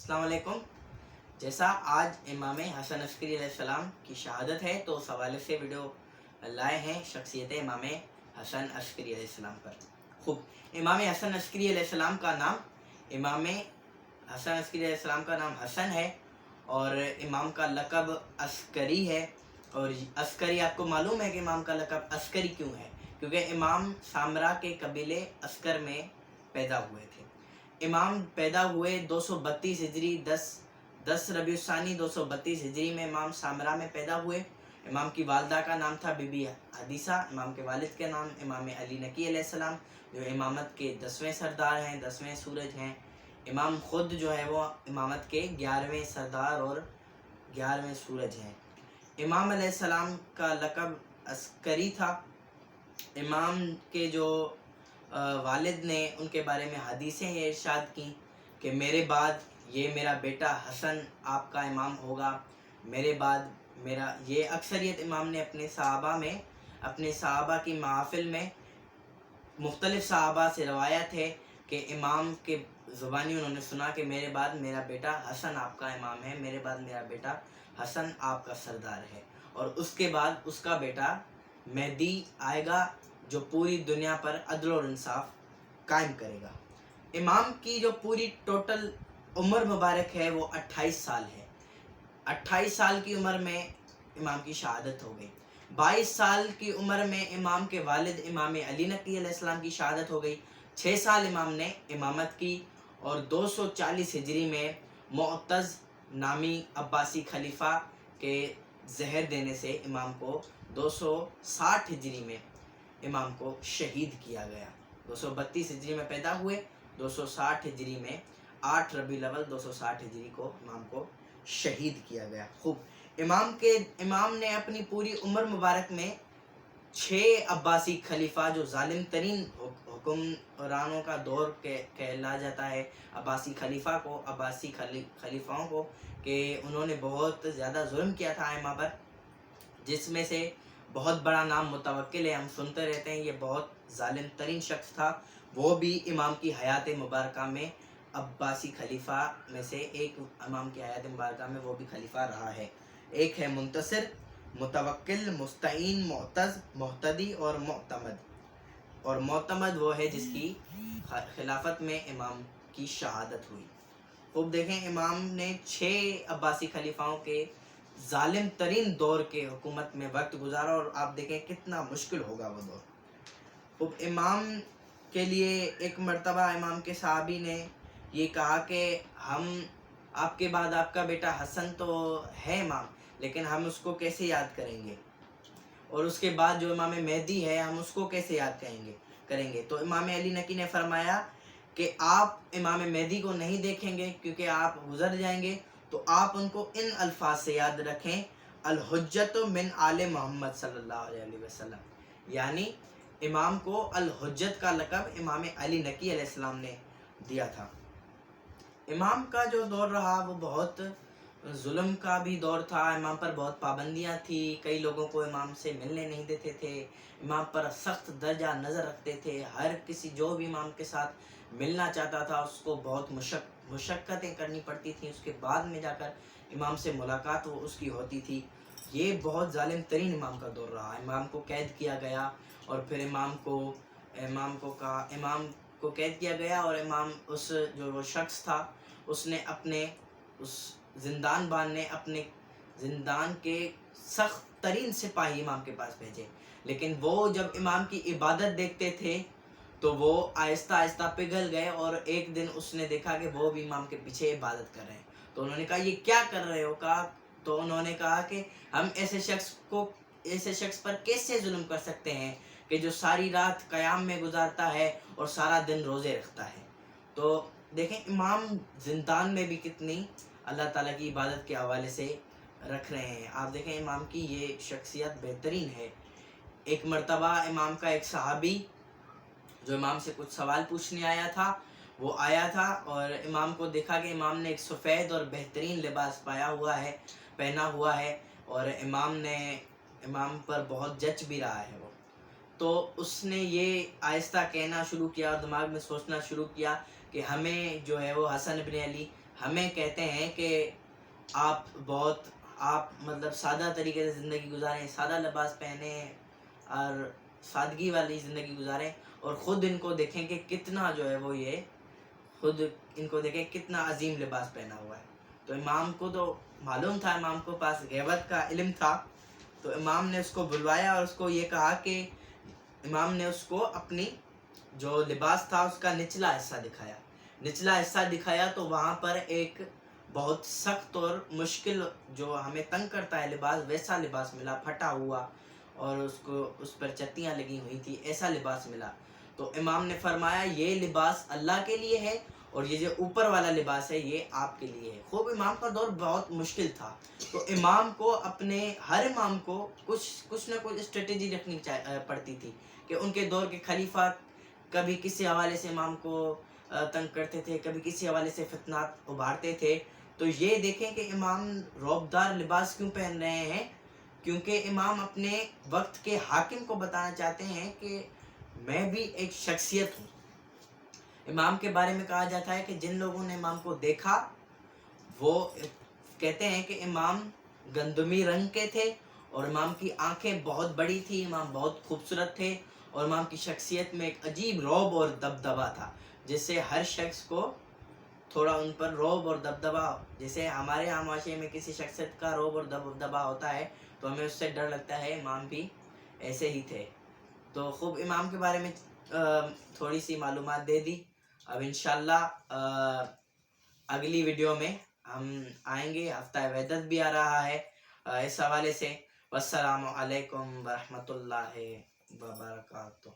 अस्सलाम वालेकुम। जैसा आज इमाम हसन अस्करी अलैहिस्सलाम की शहादत है तो उस हवाले से वीडियो लाए हैं शख्सियत इमाम हसन अस्करी अलैहिस्सलाम पर। खूब, इमाम हसन अस्करी अलैहिस्सलाम का नाम इमाम हसन अस्करी अलैहिस्सलाम का नाम हसन है और इमाम का लक़ब अस्करी है। और अस्करी, आपको मालूम है कि इमाम का लक़ब अस्करी क्यों है? क्योंकि इमाम सामरा के कबीले अस्कर में पैदा हुए थे। इमाम पैदा हुए 232 हिजरी 10 रबीउल सानी 232 हिजरी में इमाम सामरा में पैदा हुए। इमाम की वालदा का नाम था बीबी हदीसा। इमाम के वालिद के नाम इमाम अली नकी अलैहिस्सलाम, जो इमामत के 10वें सरदार हैं, 10वें सूरज हैं। इमाम ख़ुद जो है वो इमामत के 11वें सरदार और 11वें सूरज हैं। इमाम अलैहिस्सलाम का लक़ब अस्करी था। इमाम के जो वालिद ने उनके बारे में हदीसें ये इरशाद की कि मेरे बाद ये मेरा बेटा हसन आपका इमाम होगा, मेरे बाद मेरा, ये अक्सरियत इमाम ने अपने सहाबा की महफिल में मुख्तलिफ सहाबा से रवायत है कि इमाम के ज़ुबानी उन्होंने सुना कि मेरे बाद मेरा बेटा हसन आपका इमाम है, मेरे बाद मेरा बेटा हसन आपका सरदार है, और उसके बाद उसका बेटा मेहदी आएगा जो पूरी दुनिया पर अदल और इंसाफ कायम करेगा। इमाम की जो पूरी टोटल उम्र मुबारक है वो 28 साल है। 28 साल की उम्र में इमाम की शहादत हो गई। 22 साल की उम्र में इमाम के वालिद इमाम अली नकी अलैहिस्सलाम की शहादत हो गई। 6 साल इमाम ने इमामत की और 240 हिजरी में मुअत्तज़ नामी अब्बासी खलीफा के जहर देने से इमाम को 260 हिजरी में इमाम को शहीद किया गया। 232 हिजरी में पैदा हुए, 260 हिजरी में 8 रबीउल अव्वल 260 हिजरी को इमाम को शहीद किया गया। खूब, इमाम ने अपनी पूरी उम्र मुबारक में 6 अब्बासी खलीफा, जो जालिम तरीन हुक्मरानों का दौर कहला जाता है अब्बासी खलीफाओं को, कि उन्होंने बहुत ज़्यादा जुल्म किया था आइमा पर, जिसमें से बहुत बड़ा नाम मुतवक्किल है, हम सुनते रहते हैं, ये बहुत जालिम तरीन शख्स था। वो भी इमाम की हयात मुबारका में अब्बासी खलीफा में से एक, इमाम की हयात मुबारका में वो भी खलीफा रहा है। एक है मुंतसिर, मुतवक्किल, मुस्तईन, मुअत्तज़, मुहतदी और मुअतमद। और मुअतमद वो है जिसकी खिलाफत में इमाम की शहादत हुई। खूब देखें, इमाम ने 6 अब्बासी खलीफाओं के जालिम तरीन दौर के हुकूमत में वक्त गुजारा, और आप देखें कितना मुश्किल होगा वो दौर। खूब, इमाम के लिए एक मर्तबा इमाम के साहबी ने ये कहा कि हम, आपके बाद आपका बेटा हसन तो है इमाम, लेकिन हम उसको कैसे याद करेंगे, और उसके बाद जो इमाम मेहदी है हम उसको कैसे याद करेंगे। तो इमाम अली नकी ने फरमाया कि आप इमाम मेहदी को नहीं देखेंगे क्योंकि आप गुजर जाएंगे, तो आप उनको इन अल्फाज से याद रखें, अल हुज्जत मिन आले मोहम्मद सल्लल्लाहु अलैहि वसल्लम। यानी इमाम को अल हुज्जत का लक़ब इमाम अली नकी अलैहिस्सलाम ने दिया था। इमाम का जो दौर रहा वो बहुत जुल्म का भी दौर था। इमाम पर बहुत पाबंदियाँ थी, कई लोगों को इमाम से मिलने नहीं देते थे, इमाम पर सख्त दर्जा नज़र रखते थे। हर किसी जो भी इमाम के साथ मिलना चाहता था उसको बहुत मुशक्क़तें करनी पड़ती थी, उसके बाद में जाकर इमाम से मुलाकात वो उसकी होती थी। ये बहुत जालिम तरीन इमाम का दौर रहा। इमाम को कैद किया गया और फिर इमाम को कैद किया गया, और इमाम, उस जो वो शख्स था, उसने अपने उस जिंदानबान ने अपने जिंदान के सख्त तरीन सिपाही इमाम के पास भेजे, लेकिन वो जब इमाम की इबादत देखते थे तो वो आहिस्ता आहिस्ता पिघल गए, और एक दिन उसने देखा कि वो भी इमाम के पीछे इबादत कर रहे हैं। तो उन्होंने कहा, ये क्या कर रहे हो? तो उन्होंने कहा कि हम ऐसे शख्स पर कैसे जुल्म कर सकते हैं कि जो सारी रात क़याम में गुजारता है और सारा दिन रोज़े रखता है। तो देखें, इमाम ज़िंदान में भी कितनी अल्लाह ताला की इबादत के हवाले से रख रहे हैं। आप देखें, इमाम की ये शख्सियत बेहतरीन है। एक मर्तबा इमाम का एक सहाबी जो इमाम से कुछ सवाल पूछने आया था, वो आया था और इमाम को देखा कि इमाम ने एक सफ़ेद और बेहतरीन लिबास पहना हुआ है, और इमाम पर बहुत जच भी रहा है वो। तो उसने ये आहिस्ता कहना शुरू किया और दिमाग में सोचना शुरू किया कि हमें जो है वो हसन इब्न अली ہمیں کہتے ہیں کہ آپ مطلب سادہ طریقے سے زندگی گزاریں، سادہ لباس پہنیں اور سادگی والی زندگی گزاریں، اور خود ان کو دیکھیں کہ کتنا جو ہے وہ یہ خود ان کو دیکھیں کتنا عظیم لباس پہنا ہوا ہے۔ تو امام کو تو معلوم تھا، امام کو پاس غیبت کا علم تھا، تو امام نے اس کو بلوایا اور اس کو یہ کہا کہ امام نے اس کو اپنی جو لباس تھا اس کا نچلا حصہ دکھایا تو وہاں پر ایک بہت سخت اور مشکل جو ہمیں تنگ کرتا ہے لباس، ویسا لباس ملا، پھٹا ہوا اور اس پر چٹیاں لگی ہوئی تھی، ایسا لباس ملا۔ تو امام نے فرمایا یہ لباس اللہ کے لیے ہے اور یہ جو اوپر والا لباس ہے یہ آپ کے لیے ہے۔ خوب امام کا دور بہت مشکل تھا، تو امام کو ہر امام کو کچھ نہ کچھ اسٹریٹجی رکھنی پڑتی تھی کہ ان کے دور کے خلیفہ کبھی کسی حوالے سے امام کو تنگ کرتے تھے، کبھی کسی حوالے سے فتنات ابھارتے تھے۔ تو یہ دیکھیں کہ امام روبدار لباس کیوں پہن رہے ہیں، کیونکہ امام اپنے وقت کے حاکم کو بتانا چاہتے ہیں کہ میں بھی ایک شخصیت ہوں۔ امام کے بارے میں کہا جاتا ہے کہ جن لوگوں نے امام کو دیکھا وہ کہتے ہیں کہ امام گندمی رنگ کے تھے اور امام کی آنکھیں بہت بڑی تھی، امام بہت خوبصورت تھے اور امام کی شخصیت میں ایک عجیب رعب اور دبدبا تھا، جس سے ہر شخص کو تھوڑا ان پر رعب اور دبدبا، جیسے ہمارے یہاں معاشرے میں کسی شخصیت کا رعب اور دبدبا ہوتا ہے تو ہمیں اس سے ڈر لگتا ہے، امام بھی ایسے ہی تھے۔ تو خوب امام کے بارے میں تھوڑی سی معلومات دے دی۔ اب انشاءاللہ اگلی ویڈیو میں ہم آئیں گے، ہفتہ وحدت بھی آ رہا ہے اس حوالے سے۔ والسلام علیکم ورحمۃ اللہ وبرکاتہ۔